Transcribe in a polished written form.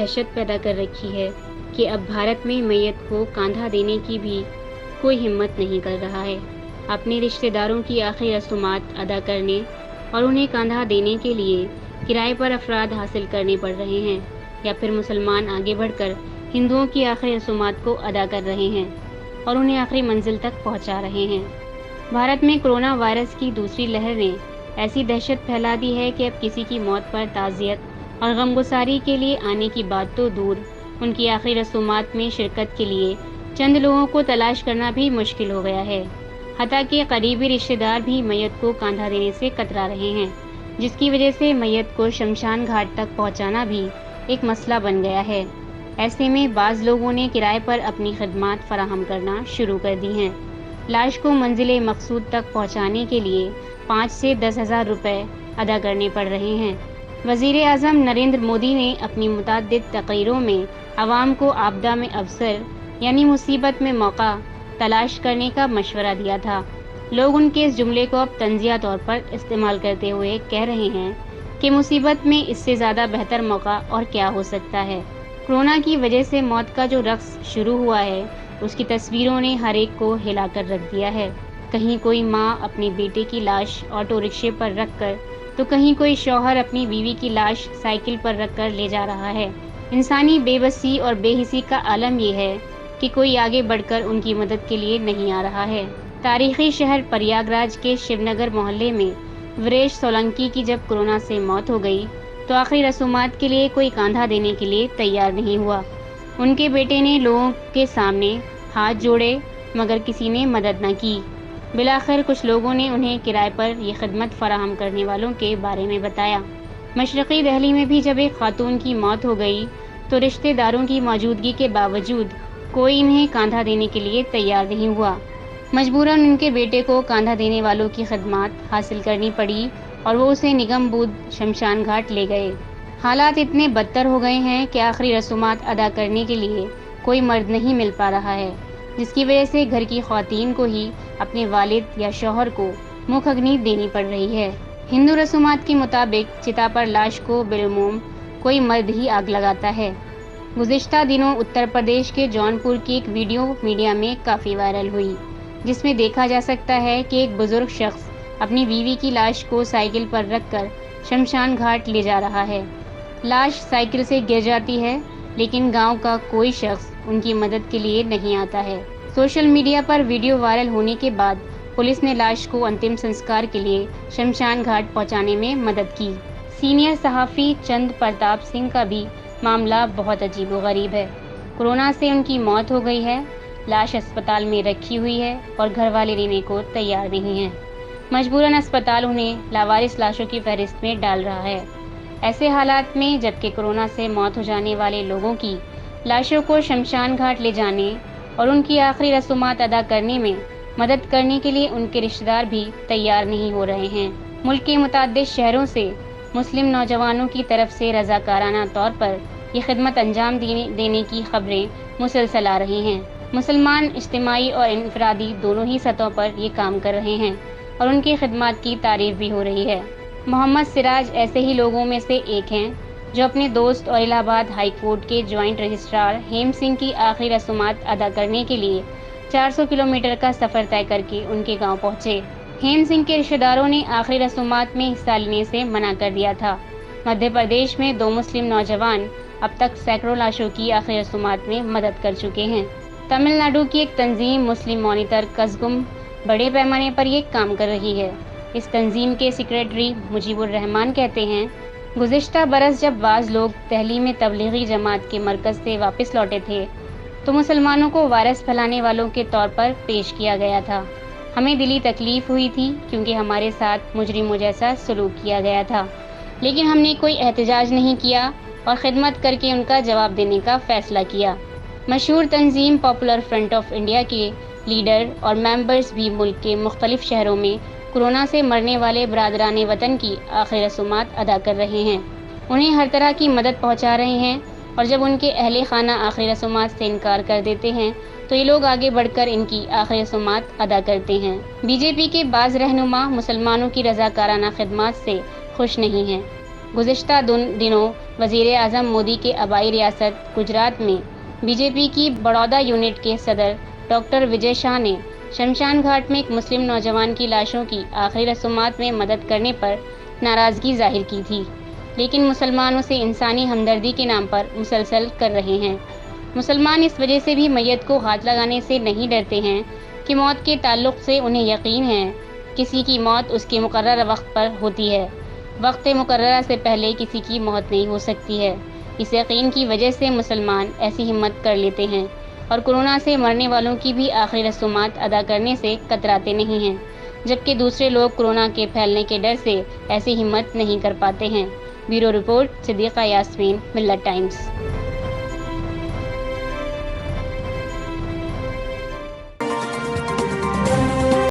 دہشت پیدا کر رکھی ہے کہ اب بھارت میں میت کو کاندھا دینے کی بھی کوئی ہمت نہیں کر رہا ہے۔ اپنے رشتہ داروں کی آخری رسومات ادا کرنے اور انہیں کاندھا دینے کے لیے کرائے پر افراد حاصل کرنے پڑ رہے ہیں، یا پھر مسلمان آگے بڑھ کر ہندوؤں کی آخری رسومات کو ادا کر رہے ہیں اور انہیں آخری منزل تک پہنچا رہے ہیں۔ بھارت میں کرونا وائرس کی دوسری لہر نے ایسی دہشت پھیلا دی ہے کہ اب کسی کی موت پر تعزیت اور غمگساری کے لیے آنے کی بات تو دور، ان کی آخری رسومات میں شرکت کے لیے چند لوگوں کو تلاش کرنا بھی مشکل ہو گیا ہے۔ حتیٰ کہ قریبی رشتہ دار بھی میت کو کاندھا دینے سے کترا رہے ہیں، جس کی وجہ سے میت کو شمشان گھاٹ تک پہنچانا بھی ایک مسئلہ بن گیا ہے۔ ایسے میں بعض لوگوں نے کرائے پر اپنی خدمات فراہم کرنا شروع کر دی ہیں۔ لاش کو منزل مقصود تک پہنچانے کے لیے 5 سے 10,000 روپے ادا کرنے پڑ رہے ہیں۔ وزیر اعظم نریندر مودی نے اپنی متعدد تقریروں میں عوام کو آپدا میں اوسر یعنی مصیبت میں موقع تلاش کرنے کا مشورہ دیا تھا۔ لوگ ان کے اس جملے کو اب طنزیہ طور پر استعمال کرتے ہوئے کہہ رہے ہیں کہ مصیبت میں اس سے زیادہ بہتر موقع اور کیا ہو سکتا ہے۔ کورونا کی وجہ سے موت کا جو رقص شروع ہوا ہے، اس کی تصویروں نے ہر ایک کو ہلا کر رکھ دیا ہے۔ کہیں کوئی ماں اپنے بیٹے کی لاش آٹو رکشے پر رکھ کر، تو کہیں کوئی شوہر اپنی بیوی کی لاش سائیکل پر رکھ کر لے جا رہا ہے۔ انسانی بے بسی اور بے حسی کا عالم یہ ہے کہ کوئی آگے بڑھ کر ان کی مدد کے لیے نہیں آ رہا ہے۔ تاریخی شہر پریاگ راج کے شیو نگر محلے میں وریش سولنکی کی جب کورونا سے موت ہو گئی تو آخری رسومات کے لیے کوئی کاندھا دینے کے لیے تیار نہیں ہوا۔ ان کے بیٹے نے لوگوں کے سامنے ہاتھ جوڑے مگر کسی نے مدد نہ کی۔ بالآخر کچھ لوگوں نے انہیں کرائے پر یہ خدمت فراہم کرنے والوں کے بارے میں بتایا۔ مشرقی دہلی میں بھی جب ایک خاتون کی موت ہو گئی تو رشتہ داروں کی موجودگی کے باوجود کوئی انہیں کاندھا دینے کے لیے تیار نہیں ہوا۔ مجبوراً ان کے بیٹے کو کاندھا دینے والوں کی خدمات حاصل کرنی پڑی اور وہ اسے نگم بود شمشان گھاٹ لے گئے۔ حالات اتنے بدتر ہو گئے ہیں کہ آخری رسومات ادا کرنے کے لیے کوئی مرد نہیں مل پا رہا ہے، جس کی وجہ سے گھر کی خواتین کو ہی اپنے والد یا شوہر کو مکھ اگنی دینی پڑ رہی ہے۔ ہندو رسومات کے مطابق چتا پر لاش کو بالعموم کوئی مرد ہی آگ لگاتا ہے۔ گزشتہ دنوں اتر پردیش کے جون پور کی ایک ویڈیو میڈیا میں کافی وائرل ہوئی، جس میں دیکھا جا سکتا ہے کہ ایک بزرگ شخص اپنی بیوی کی لاش کو سائیکل پر رکھ کر شمشان گھاٹ لے جا رہا ہے۔ لاش سائیکل سے گر جاتی ہے لیکن گاؤں کا کوئی شخص ان کی مدد کے لیے نہیں آتا ہے۔ سوشل میڈیا پر ویڈیو وائرل ہونے کے بعد پولیس نے لاش کو انتم سنسکار کے لیے شمشان گھاٹ پہنچانے میں مدد کی۔ سینئر صحافی چند پرتاپ سنگھ کا بھی معاملہ بہت عجیب و غریب ہے۔ کورونا سے ان کی موت ہو گئی ہے، لاش اسپتال میں رکھی ہوئی ہے اور گھر والے لینے کو تیار نہیں ہیں۔ مجبوراً اسپتال انہیں لاوارث لاشوں کی فہرست میں ڈال رہا ہے۔ ایسے حالات میں جبکہ کورونا سے موت ہو جانے والے لوگوں کی لاشوں کو شمشان گھاٹ لے جانے اور ان کی آخری رسومات ادا کرنے میں مدد کرنے کے لیے ان کے رشتہ دار بھی تیار نہیں ہو رہے ہیں۔ ملک کے متعدد شہروں سے مسلم نوجوانوں کی طرف سے رضاکارانہ طور پر یہ خدمت انجام دینے کی خبریں مسلسل آ رہی ہیں۔ مسلمان اجتماعی اور انفرادی دونوں ہی سطحوں پر یہ کام کر رہے ہیں اور ان کی خدمات کی تعریف بھی ہو رہی ہے۔ محمد سراج ایسے ہی لوگوں میں سے ایک ہیں جو اپنے دوست اور الہ آباد ہائی کورٹ کے جوائنٹ رجسٹرار ہیم سنگھ کی آخری رسومات ادا کرنے کے لیے 400 کلومیٹر کا سفر طے کر کے ان کے گاؤں پہنچے۔ ہیم سنگھ کے رشتہ داروں نے آخری رسومات میں حصہ لینے سے منع کر دیا تھا۔ مدھیہ پردیش میں 2 مسلم نوجوان اب تک سینکڑوں لاشوں کی آخری رسومات میں مدد کر چکے ہیں۔ تمل ناڈو کی ایک تنظیم مسلم مانیٹر کزگم بڑے پیمانے پر یہ کام کر رہی ہے۔ اس تنظیم کے سیکریٹری مجیب الرحمان کہتے ہیں، گزشتہ برس جب بعض لوگ دہلی میں تبلیغی جماعت کے مرکز سے واپس لوٹے تھے تو مسلمانوں کو وائرس پھیلانے والوں کے طور پر پیش کیا گیا تھا۔ ہمیں دلی تکلیف ہوئی تھی کیونکہ ہمارے ساتھ مجرموں جیسا سلوک کیا گیا تھا، لیکن ہم نے کوئی احتجاج نہیں کیا اور خدمت کر کے ان کا جواب دینے کا فیصلہ کیا۔ مشہور تنظیم پاپولر فرنٹ آف انڈیا کے لیڈر اور ممبرز بھی ملک کے مختلف شہروں میں کورونا سے مرنے والے برادران وطن کی آخری رسومات ادا کر رہے ہیں، انہیں ہر طرح کی مدد پہنچا رہے ہیں، اور جب ان کے اہل خانہ آخری رسومات سے انکار کر دیتے ہیں تو یہ لوگ آگے بڑھ کر ان کی آخری رسومات ادا کرتے ہیں۔ بی جے پی کے بعض رہنما مسلمانوں کی رضاکارانہ خدمات سے خوش نہیں ہیں۔ گزشتہ دنوں وزیر اعظم مودی کے آبائی ریاست گجرات میں بی جے پی کی بڑودہ یونٹ کے صدر ڈاکٹر وجے شاہ نے شمشان گھاٹ میں ایک مسلم نوجوان کی لاشوں کی آخری رسومات میں مدد کرنے پر ناراضگی ظاہر کی تھی، لیکن مسلمانوں سے انسانی ہمدردی کے نام پر مسلسل کر رہے ہیں۔ مسلمان اس وجہ سے بھی میت کو ہاتھ لگانے سے نہیں ڈرتے ہیں کہ موت کے تعلق سے انہیں یقین ہے کسی کی موت اس کے مقررہ وقت پر ہوتی ہے، وقت مقررہ سے پہلے کسی کی موت نہیں ہو سکتی ہے۔ اس یقین کی وجہ سے مسلمان ایسی ہمت کر لیتے ہیں اور کورونا سے مرنے والوں کی بھی آخری رسومات ادا کرنے سے کتراتے نہیں ہیں، جبکہ دوسرے لوگ کورونا کے پھیلنے کے ڈر سے ایسی ہمت نہیں کر پاتے ہیں۔ بیورو رپورٹ، صدیقہ یاسمین، ملت ٹائمز۔